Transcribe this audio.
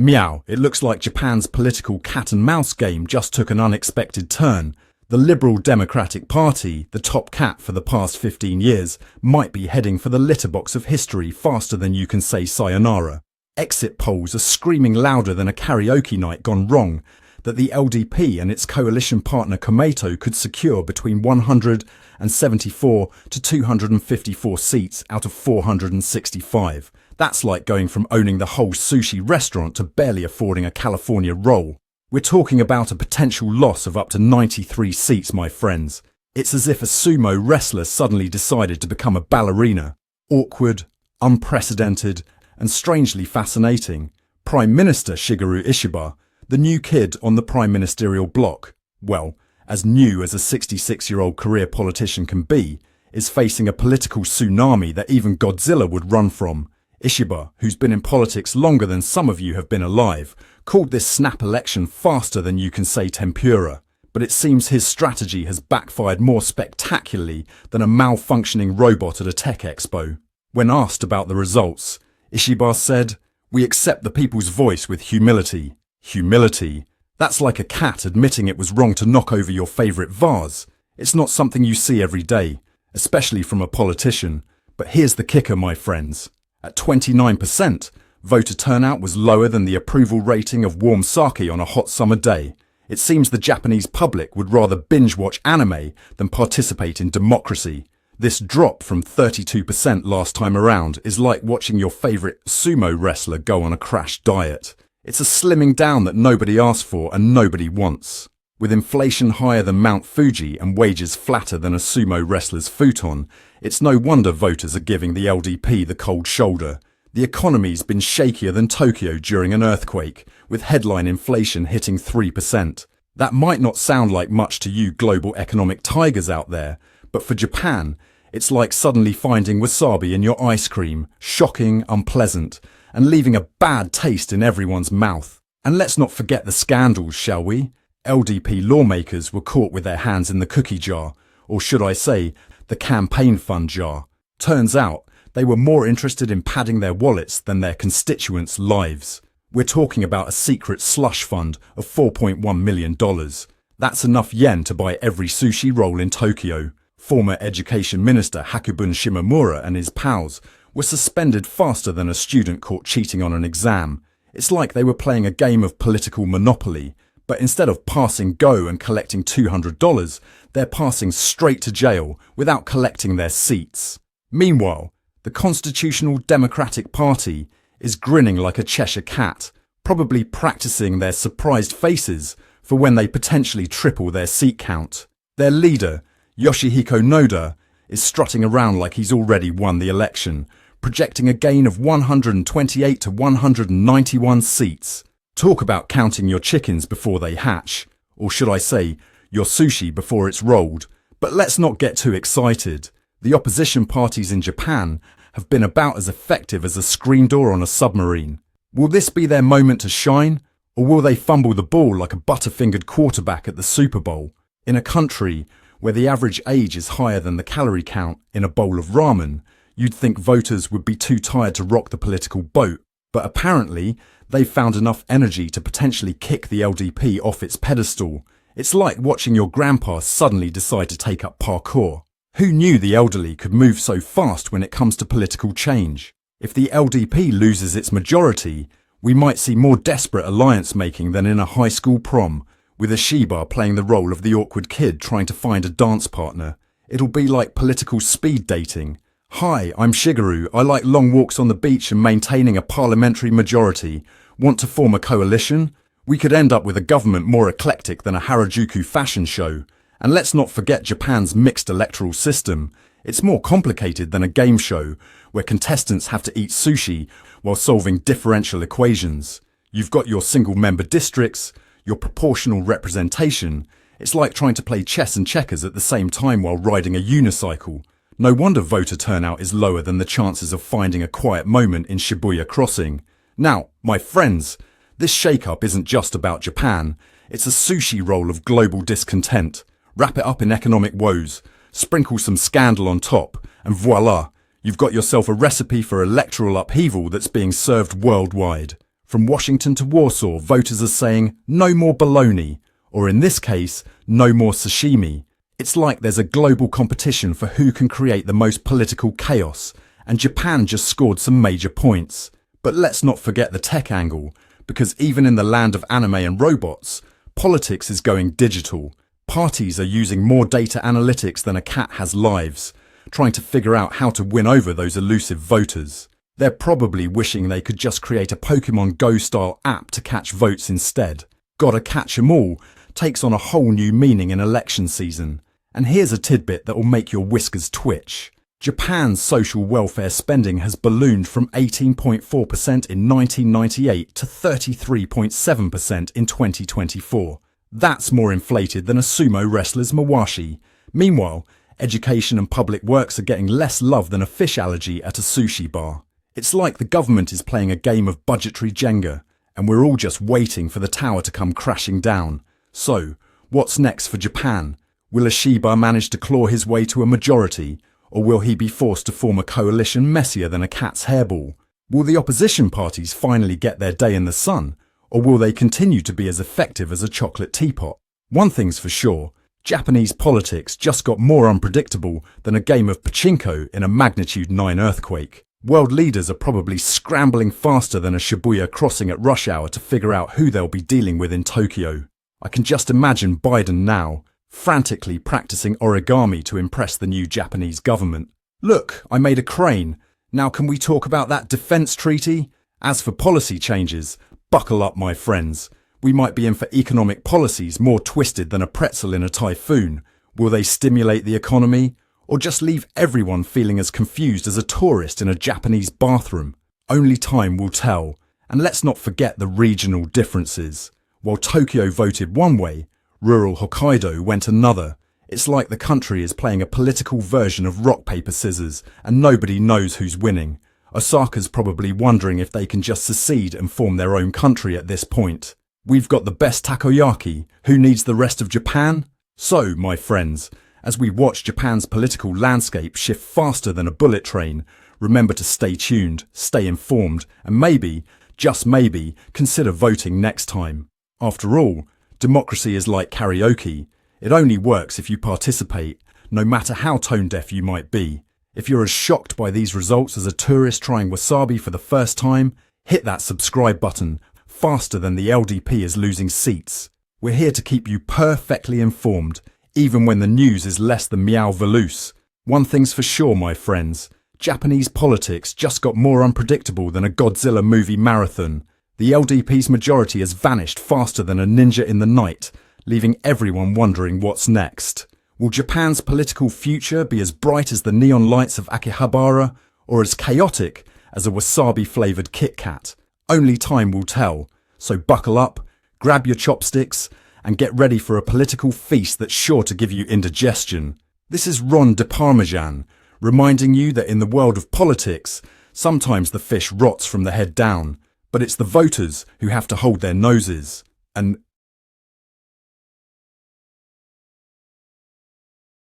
Meow, it looks like Japan's political cat-and-mouse game just took an unexpected turn. The Liberal Democratic Party, the top cat for the past 15 years, might be heading for the litterbox of history faster than you can say sayonara. Exit polls are screaming louder than a karaoke night gone wrong that the LDP and its coalition partner Komeito could secure between 174 to 254 seats out of 465. That's like going from owning the whole sushi restaurant to barely affording a California roll. We're talking about a potential loss of up to 93 seats, my friends. It's as if a sumo wrestler suddenly decided to become a ballerina. Awkward, unprecedented, and strangely fascinating. Prime Minister Shigeru Ishiba, the new kid on the prime ministerial block, well, as new as a 66-year-old career politician can be, is facing a political tsunami that even Godzilla would run from. Ishiba, who's been in politics longer than some of you have been alive, called this snap election faster than you can say tempura, but it seems his strategy has backfired more spectacularly than a malfunctioning robot at a tech expo. When asked about the results, Ishiba said, "We accept the people's voice with humility." Humility? That's like a cat admitting it was wrong to knock over your favourite vase. It's not something you see every day, especially from a politician. But here's the kicker, my friends. At 29%, voter turnout was lower than the approval rating of warm sake on a hot summer day. It seems the Japanese public would rather binge-watch anime than participate in democracy. This drop from 32% last time around is like watching your favourite sumo wrestler go on a crash diet. It's a slimming down that nobody asked for and nobody wants. With inflation higher than Mount Fuji and wages flatter than a sumo wrestler's futon, it's no wonder voters are giving the LDP the cold shoulder. The economy's been shakier than Tokyo during an earthquake, with headline inflation hitting 3%. That might not sound like much to you global economic tigers out there, but for Japan, it's like suddenly finding wasabi in your ice cream, shocking, unpleasant, and leaving a bad taste in everyone's mouth. And let's not forget the scandals, shall we? LDP lawmakers were caught with their hands in the cookie jar, or should I say, the campaign fund jar. Turns out, they were more interested in padding their wallets than their constituents' lives. We're talking about a secret slush fund of $4.1 million. That's enough yen to buy every sushi roll in Tokyo. Former Education Minister Hakubun Shimomura and his pals were suspended faster than a student caught cheating on an exam. It's like they were playing a game of political monopoly, but instead of passing go and collecting $200, they're passing straight to jail without collecting their seats. Meanwhile, the Constitutional Democratic Party is grinning like a Cheshire cat, probably practicing their surprised faces for when they potentially triple their seat count. Their leader, Yoshihiko Noda, is strutting around like he's already won the election, projecting a gain of 128 to 191 seats. Talk about counting your chickens before they hatch, or should I say, your sushi before it's rolled. But let's not get too excited. The opposition parties in Japan have been about as effective as a screen door on a submarine. Will this be their moment to shine, or will they fumble the ball like a butterfingered quarterback at the Super Bowl? In a country where the average age is higher than the calorie count in a bowl of ramen, you'd think voters would be too tired to rock the political boat. But apparently, they've found enough energy to potentially kick the LDP off its pedestal. It's like watching your grandpa suddenly decide to take up parkour. Who knew the elderly could move so fast when it comes to political change? If the LDP loses its majority, we might see more desperate alliance making than in a high school prom, with Ishiba playing the role of the awkward kid trying to find a dance partner. It'll be like political speed dating. Hi, I'm Shigeru. I like long walks on the beach and maintaining a parliamentary majority. Want to form a coalition? We could end up with a government more eclectic than a Harajuku fashion show. And let's not forget Japan's mixed electoral system. It's more complicated than a game show, where contestants have to eat sushi while solving differential equations. You've got your single-member districts, your proportional representation. It's like trying to play chess and checkers at the same time while riding a unicycle. No wonder voter turnout is lower than the chances of finding a quiet moment in Shibuya Crossing. Now, my friends, this shake-up isn't just about Japan. It's a sushi roll of global discontent. Wrap it up in economic woes, sprinkle some scandal on top, and voila, you've got yourself a recipe for electoral upheaval that's being served worldwide. From Washington to Warsaw, voters are saying, no more baloney, or in this case, no more sashimi. It's like there's a global competition for who can create the most political chaos, and Japan just scored some major points. But let's not forget the tech angle, because even in the land of anime and robots, politics is going digital. Parties are using more data analytics than a cat has lives, trying to figure out how to win over those elusive voters. They're probably wishing they could just create a Pokemon Go-style app to catch votes instead. Gotta catch 'em all takes on a whole new meaning in election season. And here's a tidbit that will make your whiskers twitch. Japan's social welfare spending has ballooned from 18.4% in 1998 to 33.7% in 2024. That's more inflated than a sumo wrestler's mawashi. Meanwhile, education and public works are getting less love than a fish allergy at a sushi bar. It's like the government is playing a game of budgetary Jenga, and we're all just waiting for the tower to come crashing down. So, what's next for Japan? Will Ishiba manage to claw his way to a majority, or will he be forced to form a coalition messier than a cat's hairball? Will the opposition parties finally get their day in the sun, or will they continue to be as effective as a chocolate teapot? One thing's for sure, Japanese politics just got more unpredictable than a game of pachinko in a magnitude 9 earthquake. World leaders are probably scrambling faster than a Shibuya crossing at rush hour to figure out who they'll be dealing with in Tokyo. I can just imagine Biden now, frantically practicing origami to impress the new Japanese government. Look, I made a crane. Now can we talk about that defense treaty? As for policy changes, buckle up, my friends. We might be in for economic policies more twisted than a pretzel in a typhoon. Will they stimulate the economy, or just leave everyone feeling as confused as a tourist in a Japanese bathroom? Only time will tell. And let's not forget the regional differences. While Tokyo voted one way, rural Hokkaido went another. It's like the country is playing a political version of rock, paper, scissors, and nobody knows who's winning. Osaka's probably wondering if they can just secede and form their own country at this point. We've got the best takoyaki. Who needs the rest of Japan? So, my friends, as we watch Japan's political landscape shift faster than a bullet train, remember to stay tuned, stay informed, and maybe, just maybe, consider voting next time. After all, democracy is like karaoke. It only works if you participate, no matter how tone-deaf you might be. If you're as shocked by these results as a tourist trying wasabi for the first time, hit that subscribe button faster than the LDP is losing seats. We're here to keep you perfectly informed, even when the news is less than meow veloose. One thing's for sure, my friends, Japanese politics just got more unpredictable than a Godzilla movie marathon. The LDP's majority has vanished faster than a ninja in the night, leaving everyone wondering what's next. Will Japan's political future be as bright as the neon lights of Akihabara, or as chaotic as a wasabi-flavoured Kit Kat? Only time will tell, so buckle up, grab your chopsticks, and get ready for a political feast that's sure to give you indigestion. This is Ron de Parmesan, reminding you that in the world of politics, sometimes the fish rots from the head down, but it's the voters who have to hold their noses. And